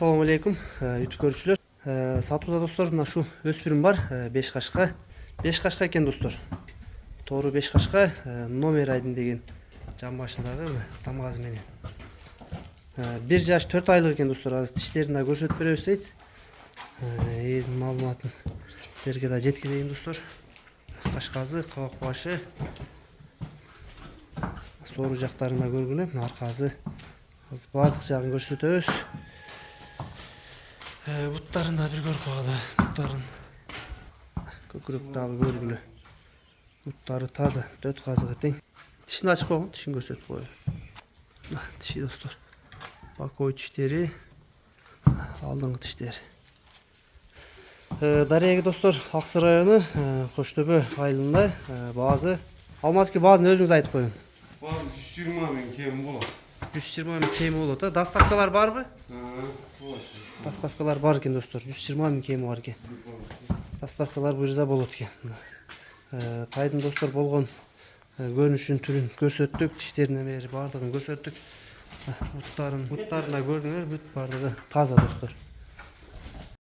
Assalamu alaikum YouTube görüşçüler. Satуда dostlar mına şu öspürüm var 5 kaşka. 5 kaşka eкен dostlar. Toru 5 kaşka Nomer Aydın деген жан башындагы тамгаз менен. 1 жаш 4 айлык экен достор. Азыр тиштерин да көрсөтүп беребиз дейт. Эзинин маалыматын силерге да жеткизейин достор. Кашказы, кабак башы. Сору жактарына көргүлө, аркасы. Азыр бардык жагын көрсөтөбүз. Буттарын да bir көрүп калгыла. Буттарын көкүрөк дагы көргүлө. Буттары таза, 4 казыга тең. Тишин ачып койгон, тишин көрсөтүп коёю. Тиши достор. Бакой тиштери, алдыңкы тиштери. Дареги достор, Аксы району, Коштөбө айылында баазы. Алмазки баазын өзүңүз айтып коюң. Баазы 120 миң кеми болот. 120 миң кеми болот. Доставкалар барбы? Доставкалар бар экен достор. 120 миң кеми бар экен. Доставкалар буюрса болот экен. Тайдын достор болгон көрүнүшүн түрүн көрсөттүк, тиштерине бери бардыгын көрсөттүк. Буттарына көрдүңөр, бүт бардыгы таза достор.